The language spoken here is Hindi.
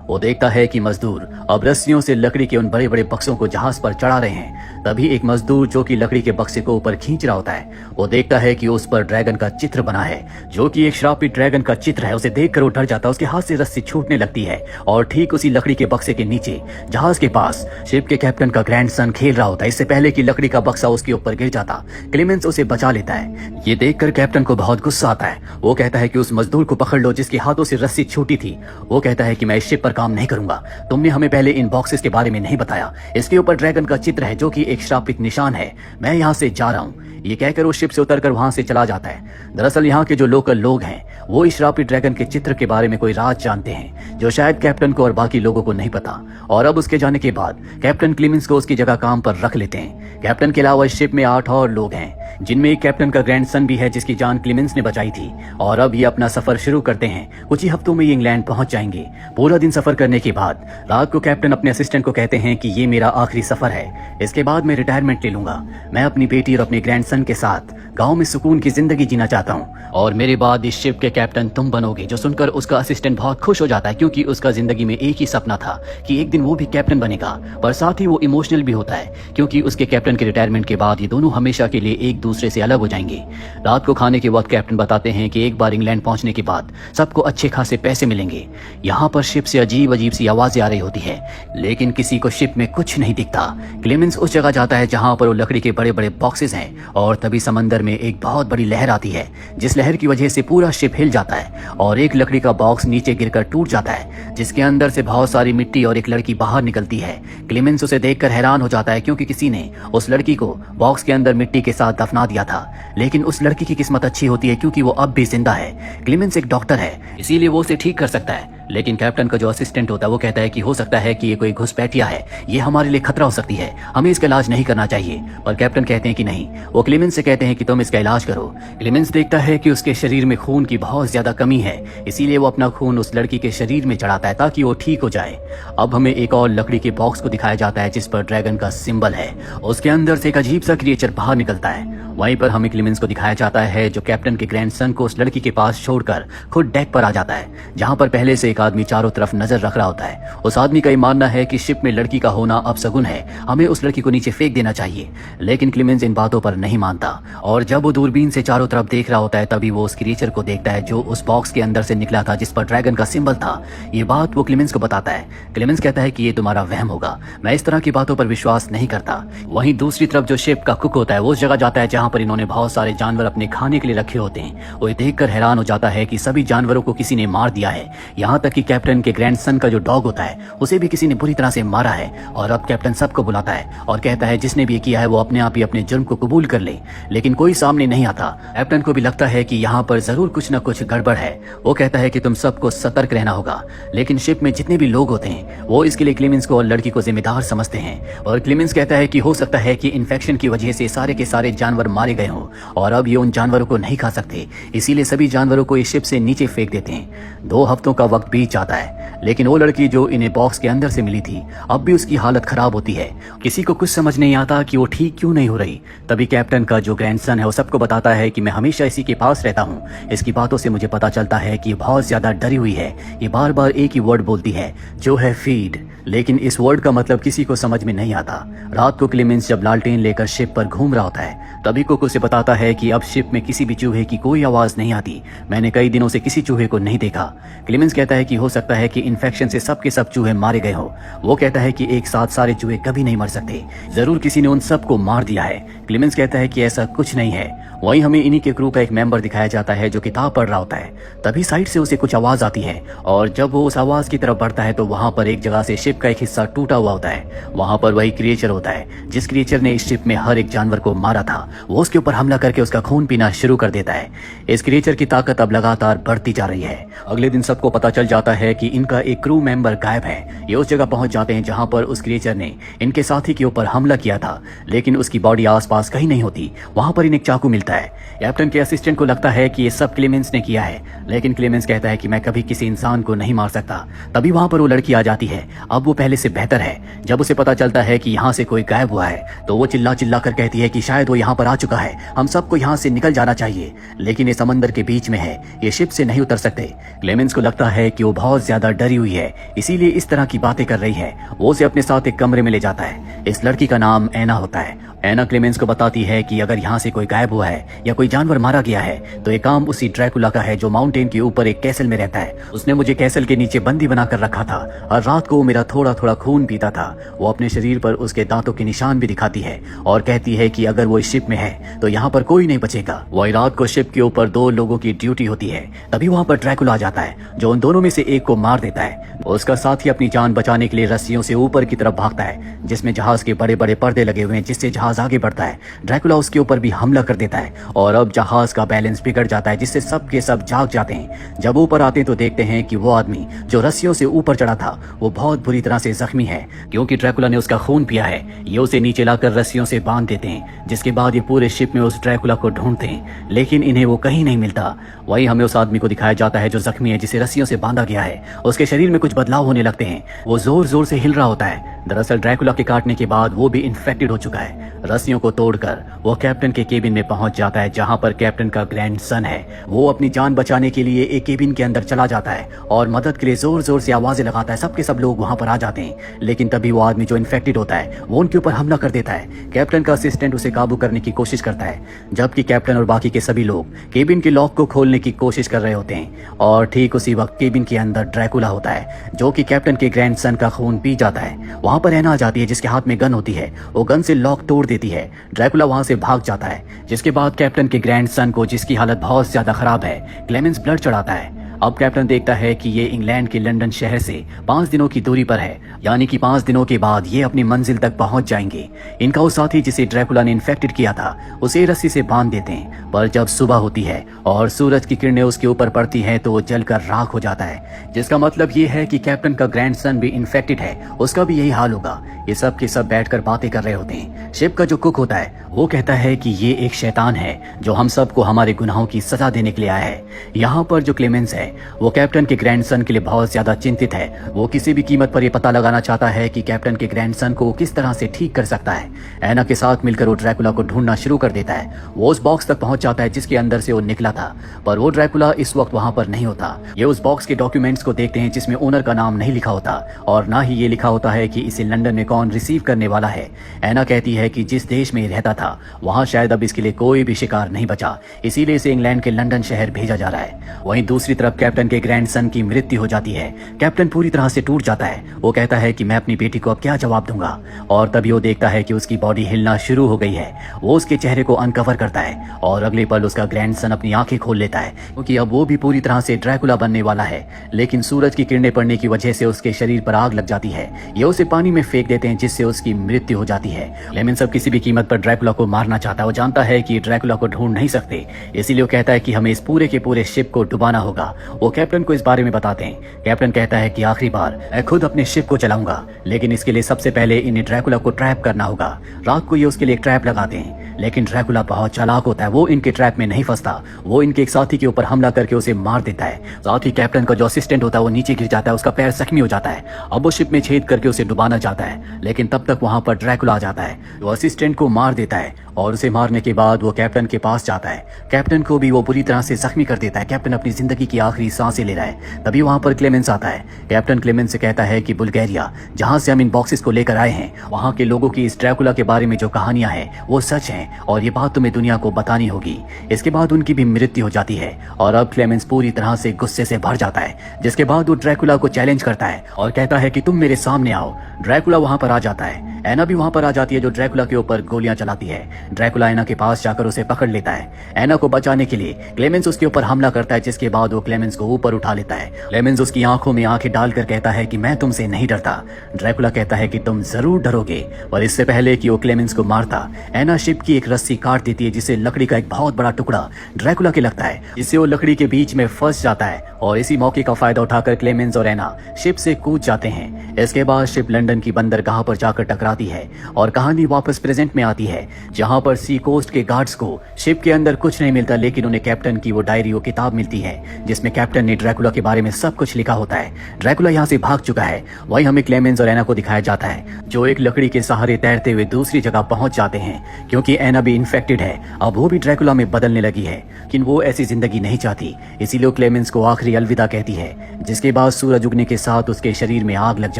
वो देखता है कि मजदूर अब रस्सियों से लकड़ी के उन बड़े बड़े बक्सों को जहाज पर चढ़ा रहे हैं। तभी एक मजदूर जो कि लकड़ी के बक्से को ऊपर खींच रहा होता है, वो देखता है कि उस पर ड्रैगन का चित्र बना है, जो कि एक श्रापित ड्रैगन का चित्र है। उसे देखकर वो डर जाता है, उसके हाथ से रस्सी छूटने लगती है और ठीक उसी लकड़ी के बक्से के नीचे जहाज के पास शिप के कैप्टन का ग्रैंडसन खेल रहा होता है। इससे पहले कि लकड़ी का बक्सा उसके ऊपर गिर जाता, क्लेमेंस उसे बचा लेता है। ये देखकर कैप्टन को बहुत गुस्सा आता है। वो कहता है कि उस मजदूर को पकड़ लो जिसके हाथों से रस्सी छूटी थी। वो कहता है कि मैं इस शिप पर काम नहीं करूंगा, तुमने हमें पहले इन बॉक्सेस के बारे में नहीं बताया। इसके ऊपर ड्रैगन का चित्र है जो कि एक श्रापित निशान है। मैं यहाँ से जा रहा हूँ। ये कहकर वो शिप से उतरकर वहां से चला जाता है। दरअसल यहाँ के जो लोकल लोग हैं वो इस श्रापित ड्रैगन के चित्र के बारे में कोई राज जानते हैं जो शायद कैप्टन को और बाकी लोगों को नहीं पता। और अब उसके जाने के बाद कैप्टन क्लेमेंस को उसकी जगह काम पर रख लेते हैं। कैप्टन के अलावा इस शिप में 8 और लोग हैं, जिनमें एक कैप्टन का ग्रैंडसन भी है जिसकी जान क्लेमेंस ने बचाई थी। और अब ये अपना सफर शुरू करते हैं। कुछ ही हफ्तों में ये इंग्लैंड पहुंच जाएंगे। पूरा दिन सफर करने के बाद रात को कैप्टन अपने असिस्टेंट को कहते हैं कि ये मेरा आखिरी सफर है, इसके बाद मैं रिटायरमेंट ले लूंगा। मैं अपनी बेटी और अपने ग्रैंडसन के साथ गांव में सुकून की जिंदगी जीना चाहता हूँ और मेरे बाद इस शिप के कैप्टन तुम बनोगे। जो सुनकर उसका असिस्टेंट बहुत खुश हो जाता है, क्योंकि उसका जिंदगी में एक ही सपना था कि एक दिन वो भी कैप्टन बनेगा। पर साथ ही वो इमोशनल भी होता है, क्योंकि उसके कैप्टन के रिटायरमेंट के बाद ये दोनों हमेशा के लिए एक दूसरे से अलग हो जाएंगे। रात को खाने के वक्त कैप्टन बताते हैं कि एक बार इंग्लैंड पहुंचने के बाद सबको अच्छे खासे पैसे मिलेंगे। यहाँ पर शिप से अजीब अजीब सी आवाजें आ रही होती है, लेकिन किसी को शिप में कुछ नहीं दिखता। क्लेमेंस उस जगह जाता है जहाँ पर वो लकड़ी के बड़े बड़े बॉक्सेस हैं और तभी समंदर में एक बहुत बड़ी लहर आती है, जिस लहर की वजह से पूरा शिप हिल जाता है और एक लकड़ी का बॉक्स नीचे गिरकर टूट जाता है, जिसके अंदर से बहुत सारी मिट्टी और एक लड़की बाहर निकलती है। क्लेमेंस उसे देखकर हैरान हो जाता है, क्योंकि किसी ने उस लड़की को बॉक्स के अंदर मिट्टी के साथ दफना दिया था। लेकिन उस लड़की की किस्मत अच्छी होती है, क्योंकि वो अब भी जिंदा है। क्लेमेंस एक डॉक्टर है, इसीलिए वो उसे ठीक कर सकता है। लेकिन कैप्टन का जो असिस्टेंट होता है वो कहता है कि हो सकता है कि ये कोई घुसपैठिया है, ये हमारे लिए खतरा हो सकती है, हमें इसका इलाज नहीं करना चाहिए। पर कैप्टन कहते हैं कि नहीं। वो क्लेमेंस से कहते हैं कि तुम इसका इलाज करो। क्लेमेंस देखता है कि उसके शरीर में खून की बहुत ज्यादा कमी है, इसीलिए वो अपना खून उस लड़की के शरीर में चढ़ाता है ताकि वो ठीक हो जाए। अब हमें एक और लकड़ी के बॉक्स को दिखाया जाता है जिस पर ड्रैगन का सिंबल है। उसके अंदर से एक अजीब सा क्रिएचर बाहर निकलता है। वहीं पर हमें क्लेमेंस को दिखाया जाता है जो कैप्टन के ग्रैंडसन को उस लड़की के पास छोड़कर खुद डेक पर आ जाता है, जहां पर पहले से एक आदमी चारों तरफ नजर रख रहा होता है। उस आदमी का ये मानना है कि शिप में लड़की का होना अपशगुन है, हमें उस लड़की को नीचे फेंक देना चाहिए। लेकिन क्लेमेंस इन बातों पर नहीं मानता और जब वो दूरबीन से चारों तरफ देख रहा होता है तभी वो उस क्रिएचर को देखता है जो उस बॉक्स के अंदर से निकला था जिस पर ड्रैगन का सिंबल था। ये बात वो क्लेमेंस को बताता है। क्लेमेंस कहता है कि ये तुम्हारा वहम होगा, मैं इस तरह की बातों पर विश्वास नहीं करता। वहीं दूसरी तरफ जो शिप का कुक होता है वो उस जगह जाता है जहां पर इन्होंने बहुत सारे जानवर अपने खाने के लिए रखे होते हैं। वो देखकर हैरान हो जाता है कि सभी जानवरों को किसी ने मार दिया है, यहाँ तक कि कैप्टन के ग्रैंडसन का जो डॉग होता है उसे भी किसी ने बुरी तरह से मारा है। और अब कैप्टन सबको बुलाता है और कहता है जिसने भी ये किया है वो अपने आप ही अपने जुर्म को कबूल कर ले। लेकिन कोई सामने नहीं आता। कैप्टन को भी लगता है कि यहाँ पर जरूर कुछ न कुछ गड़बड़ है। वो कहता है कि तुम सबको सतर्क रहना होगा। लेकिन शिप में जितने भी लोग होते हैं वो इसके लिए क्लेमेंस को और लड़की को जिम्मेदार समझते हैं। और क्लेमेंस कहता है कि हो सकता है कि इन्फेक्शन की वजह से सारे के सारे जानवर मारे गए हों और अब ये उन जानवरों को नहीं खा सकते, इसीलिए सभी जानवरों को इस शिप से नीचे फेंक देते हैं। 2 हफ्तों का वक्त बीत जाता है, लेकिन वो लड़की जो इन्हें बॉक्स के अंदर से मिली थी अब भी उसकी हालत खराब होती है। किसी को कुछ समझ नहीं आता कि वो ठीक क्यों नहीं हो रही। तभी कैप्टन का जो ग्रैंडसन है वो सबको बताता है कि मैं हमेशा इसी के पास रहता हूँ। इसकी बातों से मुझे पता चलता है कि ये बहुत ज्यादा डरी हुई है। ये बार बार एक ही वर्ड बोलती है जो है फीड, लेकिन इस वर्ड का मतलब किसी को समझ में नहीं आता। रात को क्लेमेंस जब लालटेन लेकर शिप पर घूम रहा होता है तभी कुक उसे बताता है कि अब शिप में किसी भी चूहे की कोई आवाज नहीं आती। मैंने कई दिनों से किसी चूहे को नहीं देखा। क्लेमेंस कहता है कि हो सकता है कि इन्फेक्शन से सबके सब चूहे मारे गए हो। वो कहता है कि एक साथ सारे चूहे कभी नहीं मर सकते, जरूर किसी ने उन सबको मार दिया है। क्लेमेंस कहता है कि ऐसा कुछ नहीं है। वहीं हमें इन्हीं के क्रू का एक मेंबर दिखाया जाता है जो किताब पढ़ रहा होता है। तभी साइड से उसे कुछ आवाज आती है और जब वो उस आवाज की तरफ बढ़ता है तो वहां पर एक जगह से शिप का एक हिस्सा टूटा हुआ होता है। वहां पर वही क्रिएचर होता है जिस क्रिएचर ने इस शिप में हर एक जानवर को मारा था। वो उसके ऊपर हमला करके उसका खून पीना शुरू कर देता है। इस क्रिएचर की ताकत अब लगातार बढ़ती जा रही है। अगले दिन सबको पता चल जाता है कि इनका एक क्रू मेंबर गायब है। ये उस जगह पहुंच जाते हैं जहां पर उस क्रिएचर ने इनके साथी के ऊपर हमला किया था, लेकिन उसकी बॉडी आसपास कहीं नहीं होती। वहां पर इन्हें एक चाकू मिलता है। कैप्टन के असिस्टेंट को लगता है कि ये सब क्लेमेंस ने किया है, लेकिन क्लेमेंस कहता है कि मैं कभी किसी इंसान को नहीं मार सकता। तभी वहां पर वो लड़की आ जाती है। अब वो पहले से बेहतर है। जब उसे पता चलता है कि यहाँ से कोई गायब हुआ है तो वो चिल्ला चिल्ला कर कहती है कि शायद वो यहाँ पर आ चुका है, हम सबको यहाँ से निकल जाना चाहिए। लेकिन ये समंदर के बीच में है, ये शिप से नहीं उतर सकते। क्लेमेंस को लगता है कि वो बहुत ज्यादा डरी हुई है, इसीलिए इस तरह की बातें कर रही है। वो उसे अपने साथ एक कमरे में ले जाता है। इस लड़की का नाम एना होता है। एना क्लेमेंस को बताती है कि अगर यहाँ से कोई गायब हुआ है या कोई जानवर मारा गया है तो ये काम उसी ड्रैकुला का है जो माउंटेन के ऊपर एक कैसल में रहता है। उसने मुझे कैसल के नीचे बंदी बनाकर रखा था और रात को मेरा थोड़ा थोड़ा खून पीता था। वो अपने शरीर पर उसके दांतों के निशान भी दिखाती है और कहती है कि अगर वो इस शिप में है तो यहाँ पर कोई नहीं बचेगा। वही रात को शिप के ऊपर 2 लोगों की ड्यूटी होती है। तभी वहाँ पर ड्रैकुला आ जाता है जो उन दोनों में से एक को मार देता है। उसका साथी अपनी जान बचाने के लिए रस्सियों से ऊपर की तरफ भागता है जिसमें जहाज के बड़े बड़े पर्दे लगे हुए हैं जिससे जहाज आगे बढ़ता है। ड्रैकुला उसके ऊपर भी हमला कर देता है और अब जहाज का बैलेंस बिगड़ जाता है जिससे सब के सब जाग जाते हैं। जब ऊपर आते हैं तो देखते हैं कि वो आदमी जो रस्सियों से ऊपर चढ़ा था वो बहुत बुरी तरह से जख्मी है क्योंकि ड्रैकुला ने उसका खून पिया है। ये उसे नीचे लाकर रस्सियों से बांध देते हैं जिसके बाद ये पूरे शिप में उस ड्रैकुला को ढूंढते हैं लेकिन इन्हें वो कहीं नहीं मिलता। वही हमें उस आदमी को दिखाया जाता है जो जख्मी है जिसे रस्सियों से बांधा गया है। उसके शरीर में कुछ बदलाव होने लगते हैं। वो जोर जोर से हिल रहा होता है। दरअसल ड्रैकुला के काटने के बाद वो भी इन्फेक्टेड हो चुका है। रस्सियों को तोड़कर वो कैप्टन के केबिन में पहुंच जाता है जहां पर कैप्टन का ग्रैंडसन है। वो अपनी जान बचाने के लिए एक केबिन के अंदर चला जाता है और मदद के लिए जोर जोर से आवाजें लगाता है। सबके सब लोग वहां पर आ जाते हैं लेकिन तभी वो आदमी जो इन्फेक्टेड होता है वो उनके ऊपर हमला कर देता है। कैप्टन का असिस्टेंट उसे काबू करने की कोशिश करता है जबकि कैप्टन और बाकी के सभी लोग केबिन के लॉक को खोलने की कोशिश कर रहे होते हैं और ठीक उसी वक्त केबिन के अंदर ड्रैकुला होता है जो कि कैप्टन के ग्रैंडसन का खून पी जाता है। वहां पर एना आ जाती है जिसके हाथ में गन होती है। वो गन से लॉक तोड़ देती है। ड्रैकुला वहां से भाग जाता है जिसके बाद कैप्टन के ग्रैंडसन को जिसकी हालत बहुत ज्यादा खराब है क्लेमेंस ब्लड चढ़ाता है। अब कैप्टन देखता है कि ये इंग्लैंड के लंदन शहर से 5 दिनों की दूरी पर है यानी कि 5 दिनों के बाद ये अपनी मंजिल तक पहुंच जाएंगे। इनका वो साथी जिसे ड्रैकुला ने इन्फेक्टेड किया था उसे रस्सी से बांध देते हैं पर जब सुबह होती है और सूरज की किरणें उसके ऊपर पड़ती हैं तो वो जलकर राख हो जाता है जिसका मतलब ये है कि कैप्टन का ग्रैंडसन भी इन्फेक्टेड है। उसका भी यही हाल होगा। ये सब के सब बैठकर बातें कर रहे होते हैं। शिप का जो कुक होता है वो कहता है कि ये एक शैतान है जो हम सबको हमारे गुनाहों की सजा देने के लिए आया है। यहाँ पर जो क्लेमेंस है वो कैप्टन के ग्रैंडसन के लिए बहुत ज्यादा चिंतित है। वो किसी भी कीमत पर यह पता लगाना चाहता है कि कैप्टन के ग्रैंडसन को किस तरह से ठीक कर सकता है। एना के साथ मिलकर वो ड्रैकुला को ढूंढना शुरू कर देता है। वो उस बॉक्स तक पहुंच जाता है जिसके अंदर से वो निकला था पर वो ड्रैकुला इस वक्त वहां पर नहीं होता। ये उस बॉक्स के डॉक्यूमेंट्स को देखते हैं जिसमें ओनर का नाम नहीं लिखा होता और ना ही ये लिखा होता है कि इसे लंदन में कौन रिसीव करने वाला है। एना कहती है कि जिस देश में रहता था वहां शायद अब इसके लिए कोई भी शिकार नहीं बचा, इसीलिए इसे इंग्लैंड के लंदन शहर भेजा जा रहा है। वहीं दूसरी तरफ कैप्टन के ग्रैंडसन की मृत्यु हो जाती है। कैप्टन पूरी तरह से टूट जाता है। वो कहता है कि मैं अपनी बेटी को अब क्या जवाब दूंगा और तभी वो देखता है कि उसकी बॉडी हिलना शुरू हो गई है। वो उसके चेहरे को अनकवर करता है और अगले पल उसका ग्रैंडसन अपनी आंखें खोल लेता है क्योंकि अब वो भी पूरी तरह से ड्रैकुला बनने वाला है। लेकिन सूरज की किरणें पड़ने की वजह से उसके शरीर पर आग लग जाती है। ये उसे पानी में फेंक देते हैं जिससे उसकी मृत्यु हो जाती है। क्लेमेंस अब किसी भी कीमत पर ड्रैकुला को मारना चाहता है। वो जानता है कि ड्रैकुला को ढूंढ नहीं सकते, इसीलिए वो कहता है कि हमें इस पूरे के पूरे शिप को डुबाना होगा। वो कैप्टन को इस बारे में बताते हैं। कैप्टन कहता है कि आखिरी बार मैं खुद अपने शिप को चलाऊंगा लेकिन इसके लिए सबसे पहले इन्हें ड्रैकुला को ट्रैप करना होगा। रात को ये उसके लिए एक ट्रैप लगाते हैं लेकिन ड्रैकुला बहुत चालाक होता है। वो इनके ट्रैप में नहीं फंसता। वो इनके एक साथी के ऊपर हमला करके उसे मार देता है। साथ ही कैप्टन का जो असिस्टेंट होता है वो नीचे गिर जाता है। उसका पैर जख्मी हो जाता है। अब वो शिप में छेद करके उसे डुबाना चाहता है लेकिन तब तक वहां पर ड्रैकुला आ जाता है। वो असिस्टेंट को मार देता है और उसे मारने के बाद वो कैप्टन के पास जाता है। कैप्टन को भी वो बुरी तरह से जख्मी कर देता है। कैप्टन अपनी जिंदगी की आखिरी सांसें ले रहा है। तभी वहां पर क्लेमेंस आता है। कैप्टन क्लेमेंस से कहता है कि बुल्गारिया जहां से हम इन बॉक्सेस को लेकर आए हैं वहां के लोगों की इस ड्रैकुला के बारे में जो कहानियां हैं वो सच हैं और ये बात तुम्हें दुनिया को बतानी होगी। इसके बाद उनकी भी मृत्यु हो जाती है और अब क्लेमेंस पूरी तरह से गुस्से से भर जाता है जिसके बाद वो ड्रैकुला को चैलेंज करता है और कहता है कि तुम मेरे सामने आओ। ड्रैकुला वहां पर आ जाता है। एना भी वहां पर आ जाती है जो ड्रैकुला के ऊपर गोलियां चलाती है। ड्रैकुला एना के पास जाकर उसे पकड़ लेता है। एना को बचाने के लिए क्लेमेंस उसके ऊपर हमला करता है जिसके बाद वो क्लेमेंस को ऊपर उठा लेता है। क्लेमेंस उसकी आंखों में आंखें डालकर कहता है कि मैं तुमसे नहीं डरता। ड्रैकुला कहता है कि तुम जरूर डरोगे और इससे पहले कि वो क्लेमेंस को मारता एना शिप की एक रस्सी काट देती है जिससे लकड़ी का एक बहुत बड़ा टुकड़ा ड्रैकुला के लगता है। इससे वो लकड़ी के बीच में फंस जाता है और इसी मौके का फायदा उठाकर क्लेमेंस और एना शिप से कूद जाते हैं। इसके बाद शिप लंदन की बंदरगाह पर जाकर टकराती जाती है और कहानी वापस प्रेजेंट में आती है, जहां पर सी कोस्ट के गार्ड्स को शिप के अंदर कुछ नहीं मिलता, लेकिन उन्हें कैप्टन की वो डायरी, वो किताब मिलती है जिसमें कैप्टन ने ड्रैकुला के बारे में सब कुछ लिखा होता है। ड्रैकुला यहाँ से भाग चुका है। वहीं हमें क्लेमेंस और एना को दिखाया जाता है, जो एक लकड़ी के सहारे तैरते हुए दूसरी जगह पहुंच जाते हैं, क्योंकि एना भी इन्फेक्टेड है। अब वो भी ड्रैकुला में बदलने लगी है, लेकिन वो ऐसी जिंदगी नहीं चाहती, इसीलिए क्लेमेंस को आखिरी अलविदा कहती है, जिसके बाद सूरज उगने के साथ उसके शरीर में आग लग